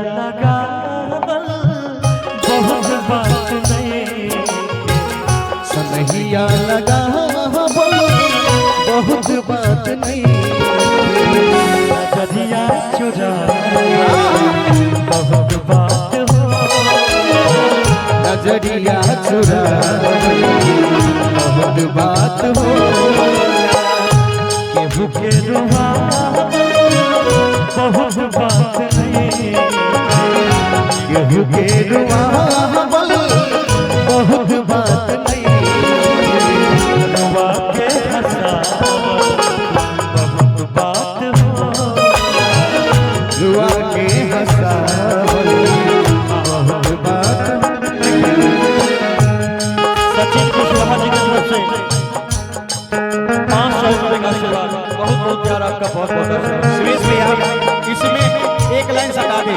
लगावल बहुत बात नहीं, सनहिया लगावल बहुत बात नहीं, नजरिया चुरा बहुत बात हो, नजरिया चुरा बहुत बात हो, केहू के रुआ बहुत बात नहीं, केहू के रुआवल बहुत बात नहीं, रुआ के हंसावल बहुत बात हो, रुआ के हंसावल बहुत बात नहीं। सचिन कुशवाहा जी की तरफ से 500 रुपए का आशीर्वाद, बहुत बहुत प्यार आपका, बहुत बहुत आशीर्वाद। सुरेश भैया इसमें एक लाइन सटा दे।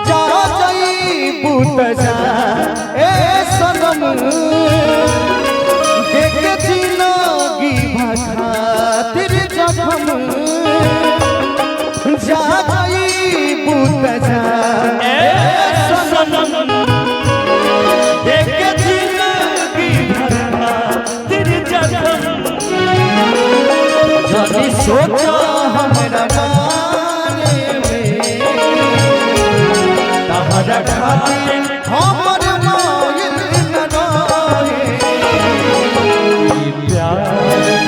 जा जाई पुत जा ए सनम, देख जिंदगी खातिर जखम, जा जाई पुत जा ए सनम देख जिंदगी खातिर जखम, जदी सोचा हमरा बारे में, तहरा खातिर हमर मायल न रहे, प्यार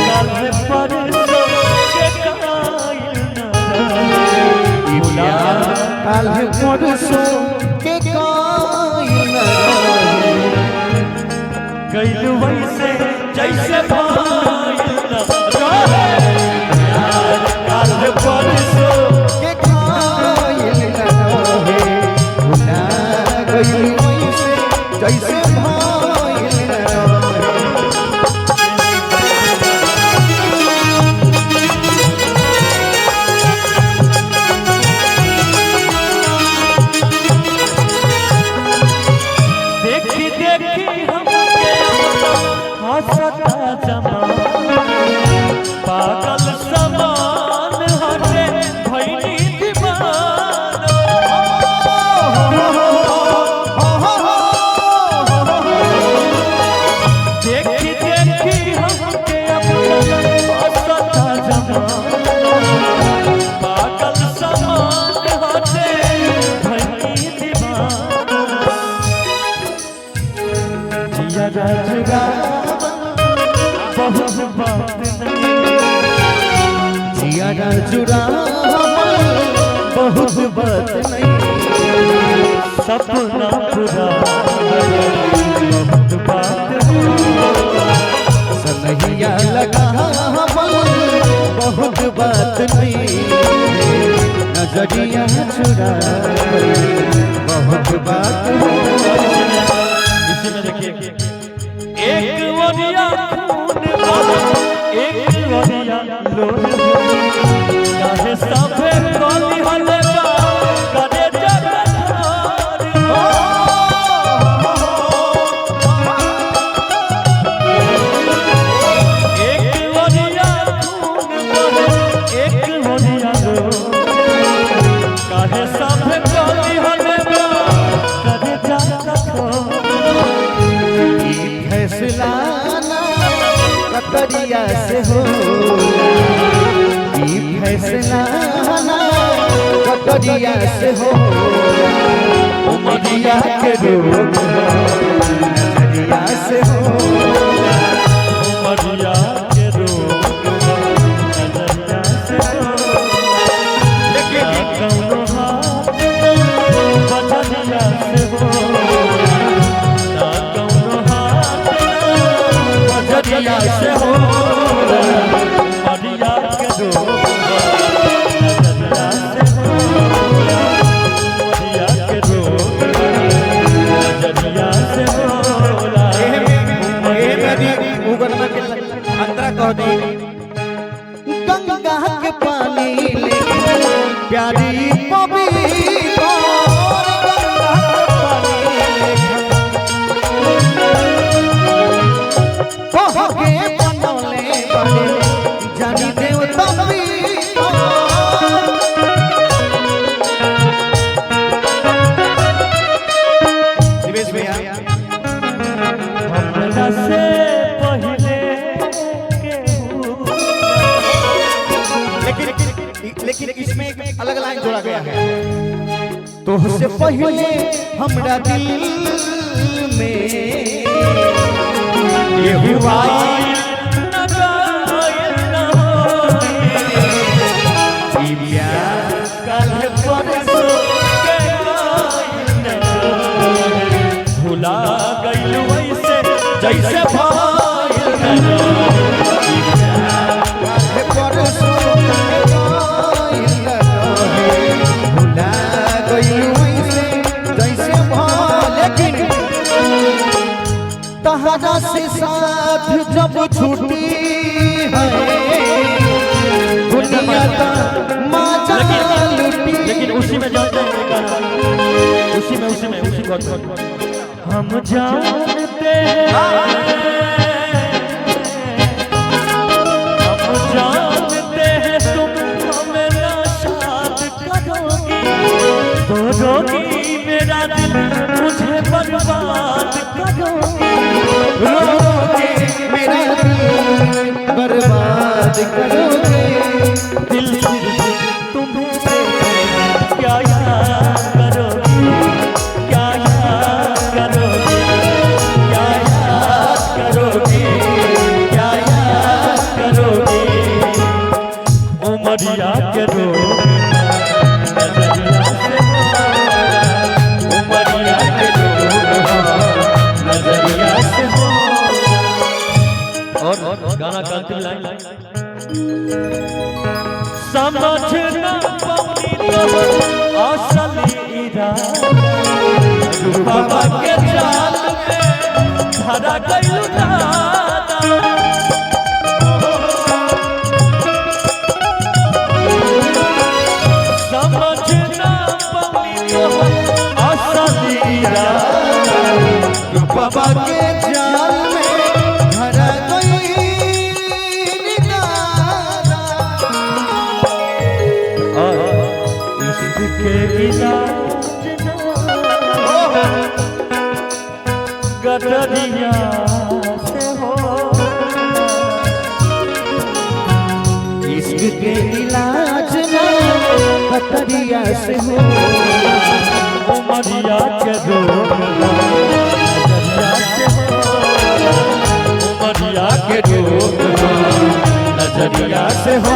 कल परसों के कायल न रहे, प्यार काल परसों के कायल न रहे, गइल वैसे जैसे भाईल न रहे, प्यार कल परसों के कायल न रहे, भुला गइल वैसे जैसे भाईल न रहे। देखी देखी हमके हंसता जमाना, पागल समान हटे भइनी दीवाना, देखी देखी हमके हंसता जमाना, पागल समान हटे भइनी दीवाना, जिया राजगा बहुत बात नहीं, जियारा चुरावल बहुत बात नहीं, सपना पूरा बहुत बात हो, सनहिया लगावल बहुत बात नहीं, नजरिया चुरावल बहुत बात हो। इसी में देखिए एक वरिया खून वाला, एक वरिया लोन, काहे साफे कली हले बा करे जगतार हो, एक वरिया खून वाला, एक वरिया लोन, काहे साफे कली हले बा करे जगतार हो, ई फैसला ना कतरिया से हो, ई फैसला ना कतरिया से हो, उमरिया के रोग नजरिया से हो, मरिया के रोग नजरिया से हो, लेकिन कौनो हाथ बजरिया से हो, ना कौनो हाथ बजरिया से हो, मरिया के रोग नजरिया से हो, मरिया के रोग नजरिया से हो, उगनमा के अंतरा कह दी। गंगा के पानी लेके प्यारी पवित्र, गंगा के पानी लेके कह के बनौले बड़े जानी देवता भी जोड़ा गया है। तो से पहले हमरा दिल में ये हुआ न गायल न होए, प्यार कल परसों के गायल न होए, भुला गइल वैसे जैसे भाईल न होए, परसों भुला गइल वैसे जैसे लेकिन तहरा से साथ जब छूटी है दुनिया का माजा लूटी। लेकिन उसी में जाते हैं गाना, उसी को हम जानते हैं, हम जानते हैं तुम हमें नाशाद करोगी, तोड़ोगी मेरा दिल मुझे बर्बाद करोगी, रोके मेरा दिल बर्बाद करोगे। दिल तुम्हें क्या याद करोगी, क्या याद करोगी, क्या याद करोगी, क्या याद करोगी, उमरिया के रोग नजरिया से हो, उमरिया के रोग नजरिया से हो। और गाना का अंतिम लाइन, समझना पौनी तो असली इरादा, बाबा के जाल में धरा गइल दादा, समझना पौनी तो असली इरादा, बाबा के जाल में धरा गई दादा। इश्क के इलाज गदरिया से हो, इश्क के इलाज ना खतरिया से हो, उमरिया के रोग नजरिया से हो, उमरिया के रोग नजरिया से हो,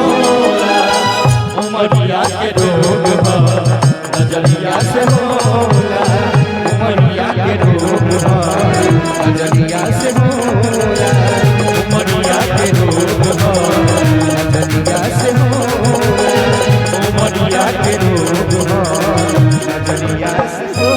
उमरिया के रोग नजरिया से हो, उमरिया के रोग नजरिया से हो, उमरिया के रोग नजरिया से हो, उमरिया के रोग नजरिया से हो।